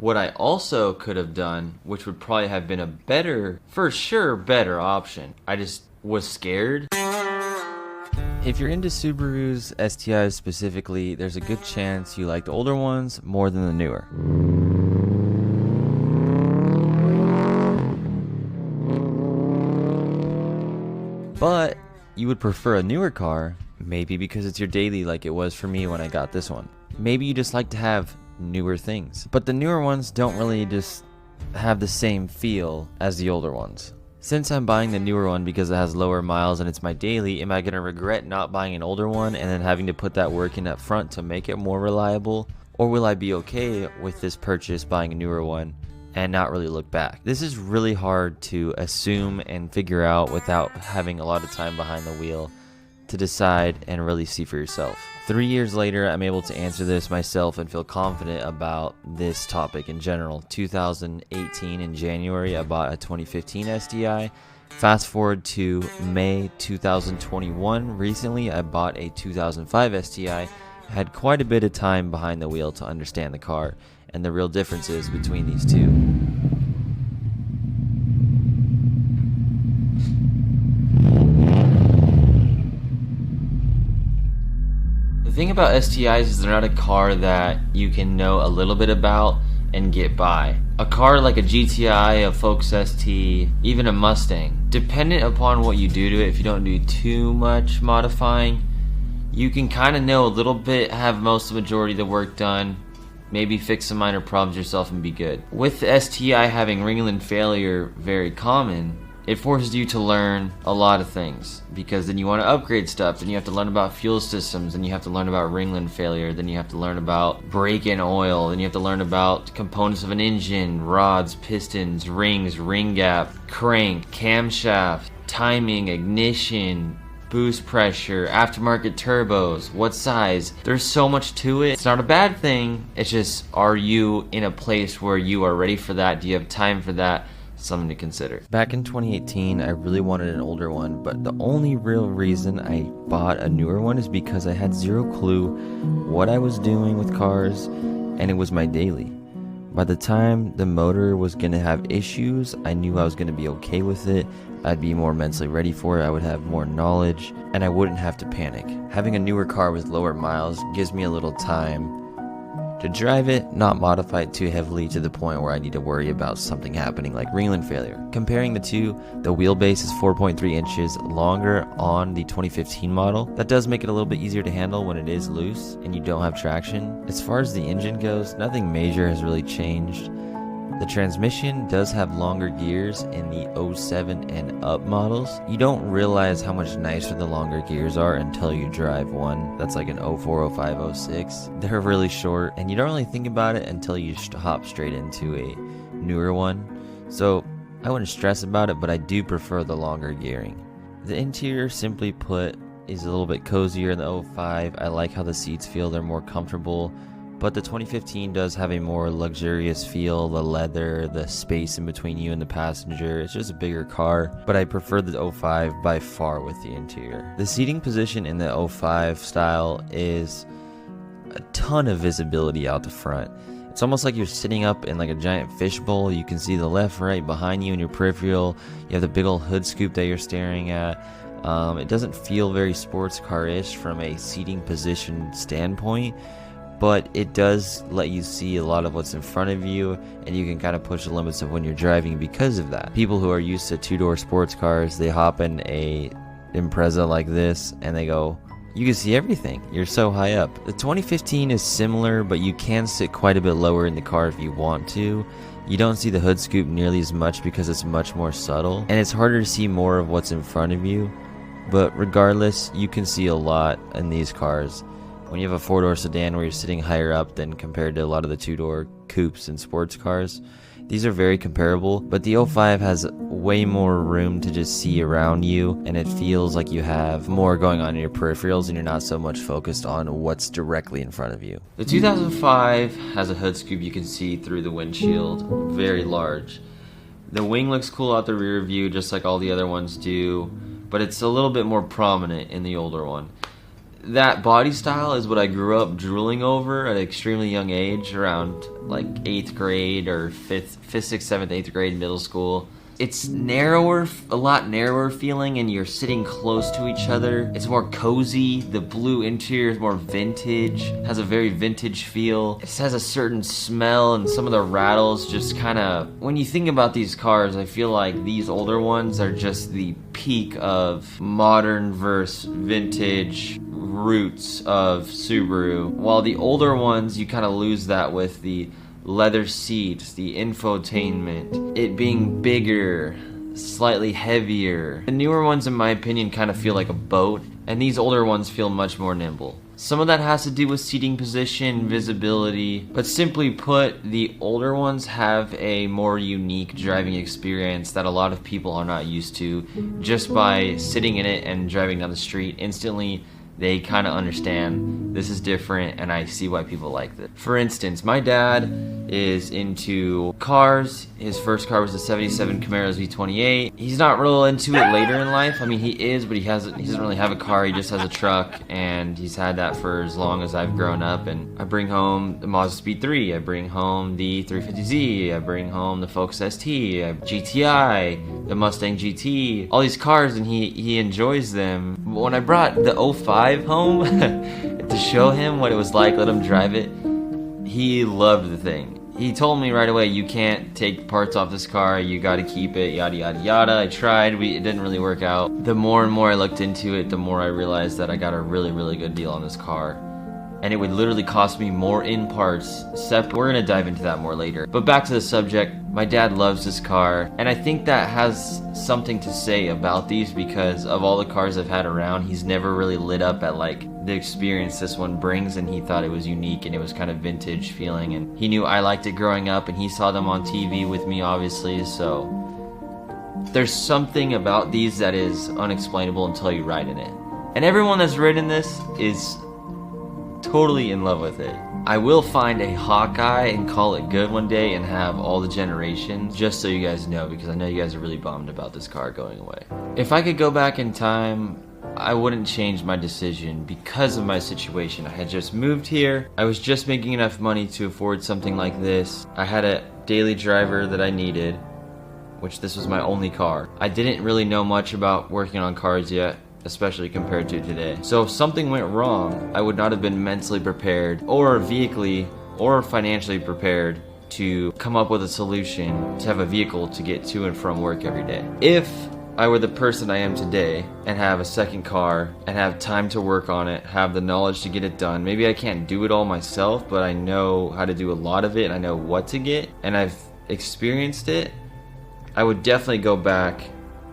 What I also could have done, which would probably have been a better, for sure, better option, I just was scared. If you're into Subaru's STIs specifically, there's a good chance you like the older ones more than the newer. But you would prefer a newer car, maybe because it's your daily like it was for me when I got this one. Maybe you just like to have newer things. But the newer ones don't really just have the same feel as the older ones. Since I'm buying the newer one because it has lower miles and it's my daily, am I going to regret not buying an older one and then having to put that work in up front to make it more reliable? Or will I be okay with this purchase buying a newer one and not really look back? This is really hard to assume and figure out without having a lot of time behind the wheel to decide and really see for yourself. 3 years later, I'm able to answer this myself and feel confident about this topic in general. 2018 in January, I bought a 2015 STI. Fast forward to May 2021. Recently, I bought a 2005 STI. I had quite a bit of time behind the wheel to understand the car and the real differences between these two. The thing about STIs is they're not a car that you can know a little bit about and get by. A car like a GTI, a Focus ST, even a Mustang, dependent upon what you do to it, if you don't do too much modifying, you can kind of know a little bit, have most of the majority of the work done, maybe fix some minor problems yourself and be good. With the STI having ringland failure very common, it forces you to learn a lot of things, because then you want to upgrade stuff, then you have to learn about fuel systems, then you have to learn about ringland failure, then you have to learn about brake-in oil, then you have to learn about components of an engine, rods, pistons, rings, ring gap, crank, camshaft, timing, ignition, boost pressure, aftermarket turbos, what size. There's so much to it. It's not a bad thing, it's just, are you in a place where you are ready for that? Do you have time for that? Something to consider. Back in 2018, I really wanted an older one, but the only real reason I bought a newer one is because I had zero clue what I was doing with cars, and it was my daily. By the time the motor was gonna have issues, I knew I was gonna be okay with it. I'd be more mentally ready for it, I would have more knowledge, and I wouldn't have to panic. Having a newer car with lower miles gives me a little time to drive it, not modify it too heavily to the point where I need to worry about something happening like ringland failure. Comparing the two, the wheelbase is 4.3 inches longer on the 2015 model. That does make it a little bit easier to handle when it is loose and you don't have traction. As far as the engine goes, nothing major has really changed. The transmission does have longer gears in the 07 and up models. You don't realize how much nicer the longer gears are until you drive one that's like an 04, 05, 06. They're really short and you don't really think about it until you hop straight into a newer one. So I wouldn't stress about it, but I do prefer the longer gearing. The interior, simply put, is a little bit cozier in the 05. I like how the seats feel, they're more comfortable. But the 2015 does have a more luxurious feel, the leather, the space in between you and the passenger. It's just a bigger car, but I prefer the 05 by far with the interior. The seating position in the 05 style is a ton of visibility out the front. It's almost like you're sitting up in like a giant fishbowl. You can see the left, right, behind you in your peripheral. You have the big old hood scoop that you're staring at. It doesn't feel very sports car-ish from a seating position standpoint, but it does let you see a lot of what's in front of you, and you can kind of push the limits of when you're driving because of that. People who are used to two-door sports cars, they hop in a Impreza like this and they go, you can see everything, you're so high up. The 2015 is similar, but you can sit quite a bit lower in the car if you want to. You don't see the hood scoop nearly as much because it's much more subtle, and it's harder to see more of what's in front of you. But regardless, you can see a lot in these cars. When you have a four-door sedan where you're sitting higher up than compared to a lot of the two-door coupes and sports cars, these are very comparable, but the 05 has way more room to just see around you, and it feels like you have more going on in your peripherals and you're not so much focused on what's directly in front of you. The 2005 has a hood scoop you can see through the windshield, very large. The wing looks cool out the rear view just like all the other ones do, but it's a little bit more prominent in the older one. that body style is what I grew up drooling over at an extremely young age, around like 8th grade or 5th, 6th, 7th, 8th grade, middle school. It's narrower, a lot narrower feeling, and you're sitting close to each other. It's more cozy. The blue interior is more vintage, has a very vintage feel. It has a certain smell, and some of the rattles just kind of... When you think about these cars, I feel like these older ones are just the peak of modern versus vintage roots of Subaru. While the older ones, you kind of lose that with the leather seats, the infotainment, it being bigger, slightly heavier. The newer ones, in my opinion, kind of feel like a boat, and these older ones feel much more nimble. Some of that has to do with seating position, visibility, but simply put, the older ones have a more unique driving experience that a lot of people are not used to. Just by sitting in it and driving down the street, instantly they kind of understand this is different, and I see why people like this. For instance, my dad is into cars. His first car was a 77 Camaro Z28. He's not real into it later in life. I mean, he is, but he doesn't really have a car. He just has a truck, and he's had that for as long as I've grown up. And I bring home the Mazda Speed 3. I bring home the 350Z. I bring home the Focus ST, GTI, the Mustang GT. All these cars, and he enjoys them. But when I brought the 05 home to show him what it was like, let him drive it, he loved the thing. He told me right away, you can't take parts off this car, you gotta keep it, yada yada yada. I tried, it didn't really work out. The more and more I looked into it, the more I realized that I got a really good deal on this car. And it would literally cost me more in parts. We're gonna dive into that more later. But back to the subject, my dad loves this car, and I think that has something to say about these, because of all the cars I've had around, he's never really lit up at like the experience this one brings, and he thought it was unique and it was kind of vintage feeling, and he knew I liked it growing up, and he saw them on TV with me, obviously. So there's something about these that is unexplainable until you ride in it, and everyone that's ridden this is totally in love with it. I will find a Hawkeye and call it good one day and have all the generations, just so you guys know, because I know you guys are really bummed about this car going away. If I could go back in time, I wouldn't change my decision because of my situation. I had just moved here. I was just making enough money to afford something like this. I had a daily driver that I needed, which this was my only car. I didn't really know much about working on cars yet, especially compared to today. So if something went wrong, I would not have been mentally prepared, or vehically, or financially prepared to come up with a solution to have a vehicle to get to and from work every day. If I were the person I am today and have a second car and have time to work on it, have the knowledge to get it done, maybe I can't do it all myself, but I know how to do a lot of it, and I know what to get, and I've experienced it, I would definitely go back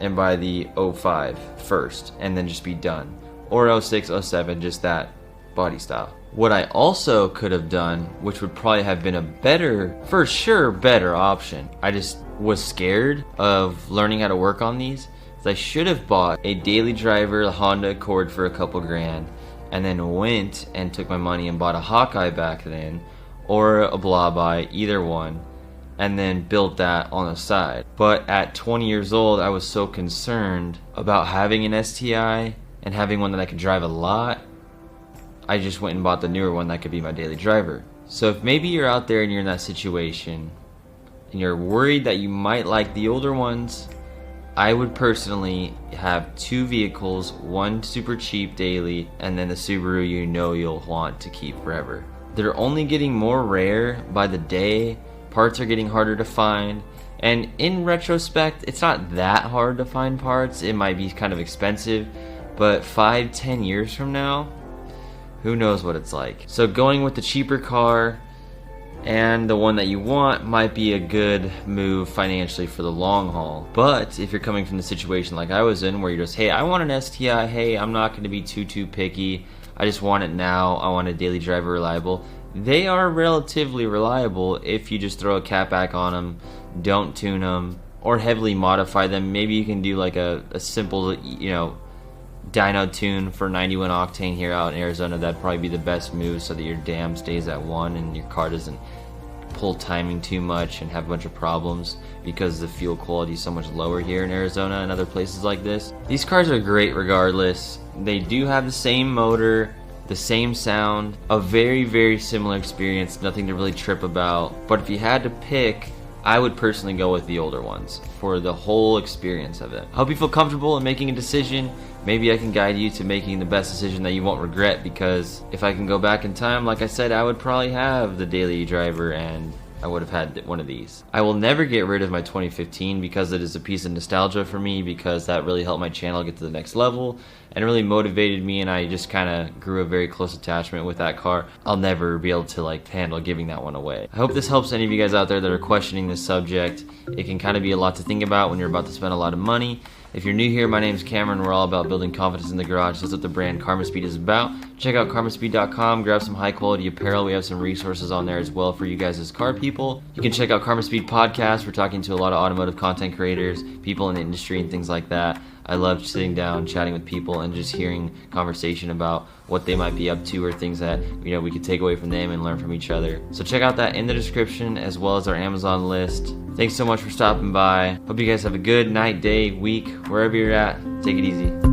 and buy the 05 first and then just be done, or 06, 07, just that body style. What I also could have done, which would probably have been a better, for sure better option, I just was scared of learning how to work on these, is I should have bought a daily driver, a Honda Accord, for a couple grand, and then went and took my money and bought a Hawkeye back then, or a Blaubai, either one, and then built that on the side. But at 20 years old, I was so concerned about having an STI and having one that I could drive a lot, I just went and bought the newer one that could be my daily driver. So if maybe you're out there and you're in that situation and you're worried that you might like the older ones, I would personally have two vehicles, one super cheap daily, and then the Subaru you know you'll want to keep forever. They're only getting more rare by the day. Parts are getting harder to find, and in retrospect, it's not that hard to find parts. It might be kind of expensive, but 5-10 years from now, who knows what it's like. So going with the cheaper car and the one that you want might be a good move financially for the long haul. But if you're coming from the situation like I was in, where you're just, hey, I want an STI, hey, I'm not going to be too picky, I just want it now, I want a daily driver reliable, they are relatively reliable if you just throw a cat back on them, don't tune them, or heavily modify them. Maybe you can do like a simple, dyno tune for 91 octane here out in Arizona. That'd probably be the best move, so that your dam stays at 1 and your car doesn't pull timing too much and have a bunch of problems because the fuel quality is so much lower here in Arizona and other places like this. These cars are great regardless. They do have the same motor, the same sound, a very similar experience, nothing to really trip about. But if you had to pick, I would personally go with the older ones for the whole experience of it. I hope you feel comfortable in making a decision. Maybe I can guide you to making the best decision that you won't regret, because if I can go back in time, like I said, I would probably have the daily driver and I would have had one of these. I will never get rid of my 2015 because it is a piece of nostalgia for me, because that really helped my channel get to the next level and it really motivated me, and I just kind of grew a very close attachment with that car. I'll never be able to like handle giving that one away. I hope this helps any of you guys out there that are questioning this subject. It can kind of be a lot to think about when you're about to spend a lot of money. If you're new here, my name is Cameron. We're all about building confidence in the garage. That's what the brand Karma Speed is about. Check out karmaspeed.com, grab some high quality apparel. We have some resources on there as well for you guys as car people. You can check out Karma Speed Podcast. We're talking to a lot of automotive content creators, people in the industry and things like that. I love sitting down, chatting with people, and just hearing conversation about what they might be up to or things that we could take away from them and learn from each other. So check out that in the description, as well as our Amazon list. Thanks so much for stopping by. Hope you guys have a good night, day, week, wherever you're at. Take it easy.